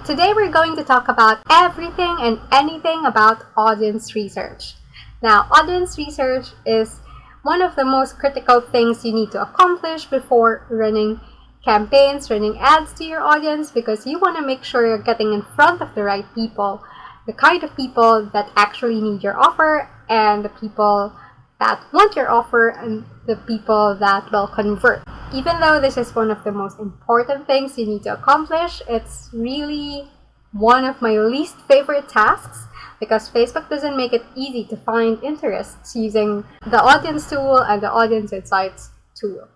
Today we're going to talk about everything and anything about audience research. Now, audience research is one of the most critical things you need to accomplish before running campaigns, running ads to your audience, because you want to make sure you're getting in front of the right people, the kind of people that actually need your offer, and the people that want your offer, and the people that will convert. Even though this is one of the most important things you need to accomplish, it's really one of my least favorite tasks because Facebook doesn't make it easy to find interests using the audience tool and the audience insights tool.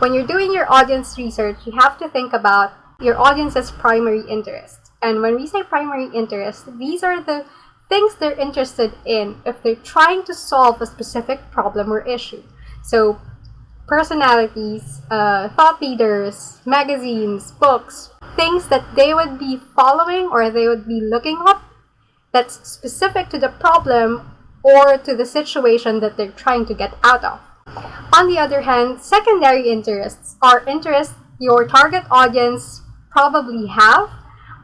When you're doing your audience research, you have to think about your audience's primary interest. And when we say primary interest, these are the things they're interested in if they're trying to solve a specific problem or issue. So personalities, thought leaders, magazines, books, things that they would be following or they would be looking up that's specific to the problem or to the situation that they're trying to get out of. On the other hand, secondary interests are interests your target audience probably have,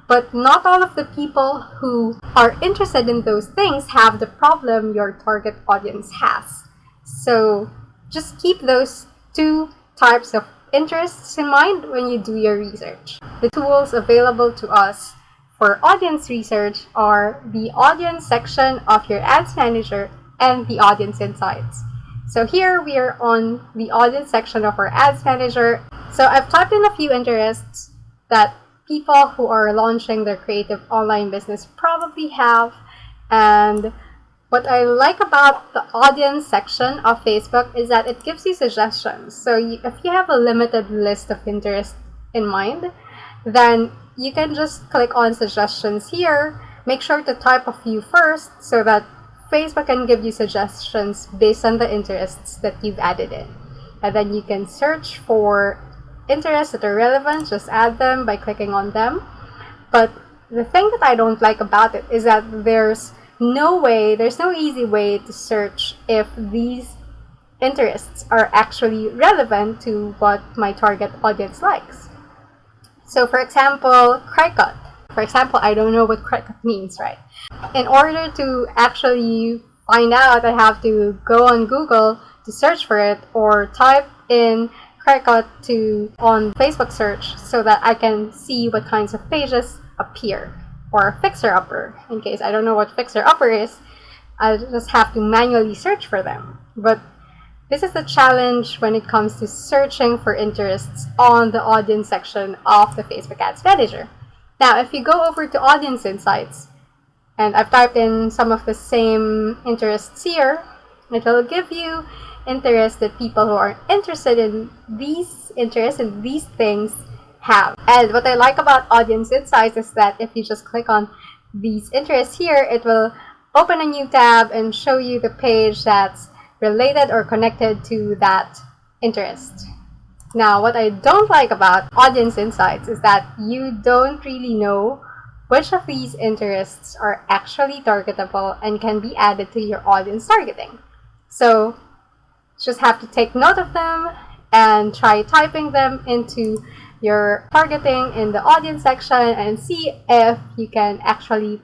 but not all of the people who are interested in those things have the problem your target audience has. So just keep those two types of interests in mind when you do your research. The tools available to us for audience research are the audience section of your ads manager and the audience insights. So here we are on the audience section of our ads manager. So I've typed in a few interests that people who are launching their creative online business probably have, and what I like about the audience section of Facebook is that it gives you suggestions. So if you have a limited list of interests in mind, then you can just click on suggestions here. Make sure to type a few first so that Facebook can give you suggestions based on the interests that you've added in. And then you can search for interests that are relevant, just add them by clicking on them. But the thing that I don't like about it is that there's no easy way to search if these interests are actually relevant to what my target audience likes. So for example, Cricut. For example, I don't know what Cricut means, right? In order to actually find out, I have to go on Google to search for it or type in Cricut on Facebook search so that I can see what kinds of pages appear. Or Fixer Upper. In case I don't know what Fixer Upper is, I just have to manually search for them. But this is the challenge when it comes to searching for interests on the audience section of the Facebook Ads Manager. Now, if you go over to Audience Insights, and I've typed in some of the same interests here, it will give you interests that people who are interested in these interests and these things have. And what I like about Audience Insights is that if you just click on these interests here, it will open a new tab and show you the page that's related or connected to that interest. Now, what I don't like about Audience Insights is that you don't really know which of these interests are actually targetable and can be added to your audience targeting. So just have to take note of them and try typing them into your targeting in the audience section and see if you can actually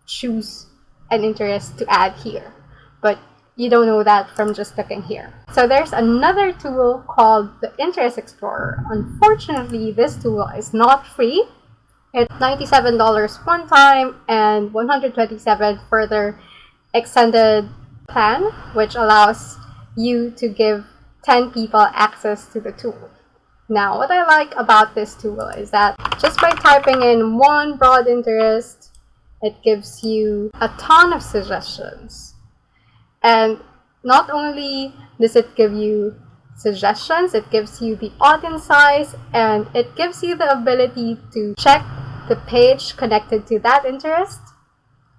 choose an interest to add here. But you don't know that from just looking here. So there's another tool called the Interest Explorer. Unfortunately, this tool is not free. It's $97 one time and $127 further extended plan, which allows you to give 10 people access to the tool. Now, what I like about this tool is that just by typing in one broad interest, it gives you a ton of suggestions. And not only does it give you suggestions, it gives you the audience size, and it gives you the ability to check the page connected to that interest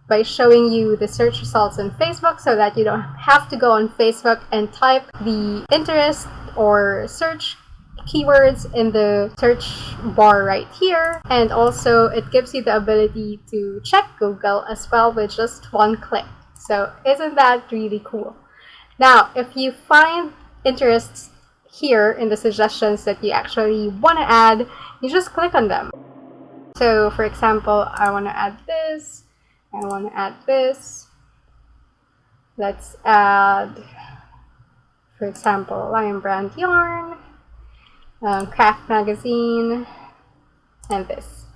by showing you the search results on Facebook so that you don't have to go on Facebook and type the interest or search keywords in the search bar right here. And also it gives you the ability to check Google as well with just one click. So isn't that really cool? Now, if you find interests here in the suggestions that you actually want to add, you just click on them. So for example, I want to add this, I want to add this. Let's add, for example, Lion Brand Yarn, Craft Magazine, and this.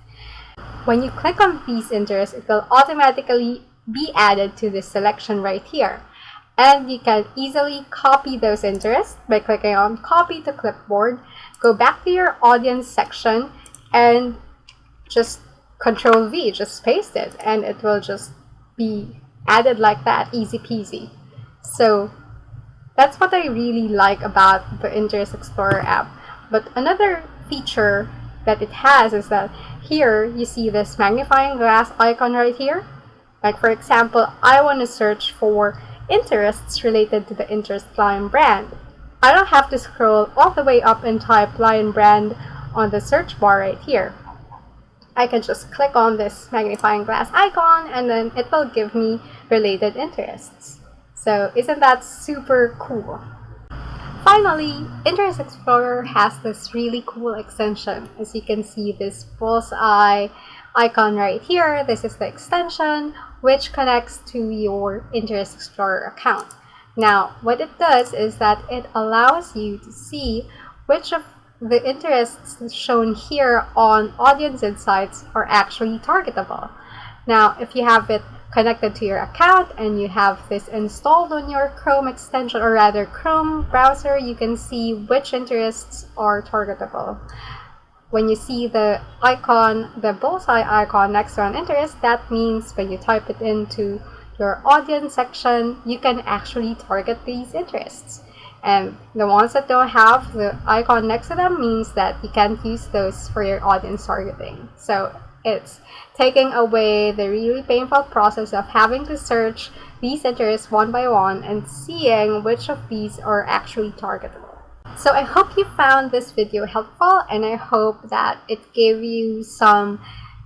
When you click on these interests, it will automatically be added to this selection right here. And you can easily copy those interests by clicking on Copy to Clipboard, go back to your audience section, and just Control V, just paste it, and it will just be added like that, easy peasy. So that's what I really like about the Interest Explorer app. But another feature that it has is that here you see this magnifying glass icon right here. Like for example, I want to search for interests related to the Interest Lion brand. I don't have to scroll all the way up and type Lion brand on the search bar right here. I can just click on this magnifying glass icon and then it will give me related interests. So isn't that super cool? Finally, Interest Explorer has this really cool extension. As you can see, this bullseye icon right here, this is the extension which connects to your Interest Explorer account. Now, what it does is that it allows you to see which of the interests shown here on Audience Insights are actually targetable. Now, if you have it connected to your account and you have this installed on your Chrome extension, or rather Chrome browser, you can see which interests are targetable. When you see the icon, the bullseye icon next to an interest, that means when you type it into your audience section, you can actually target these interests. And the ones that don't have the icon next to them means that you can't use those for your audience targeting. So it's taking away the really painful process of having to search these interests one by one and seeing which of these are actually targetable. So I hope you found this video helpful, and I hope that it gave you some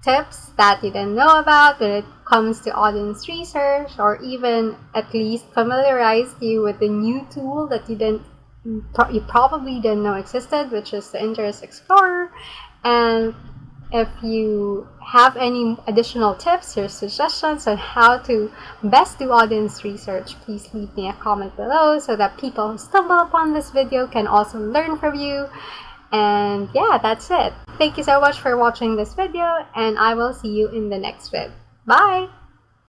tips that you didn't know about when it comes to audience research, or even at least familiarized you with the new tool that you probably didn't know existed, which is the Interest Explorer. And if you have any additional tips or suggestions on how to best do audience research, please leave me a comment below so that people who stumble upon this video can also learn from you. And yeah, that's it. Thank you so much for watching this video, and I will see you in the next vid. Bye!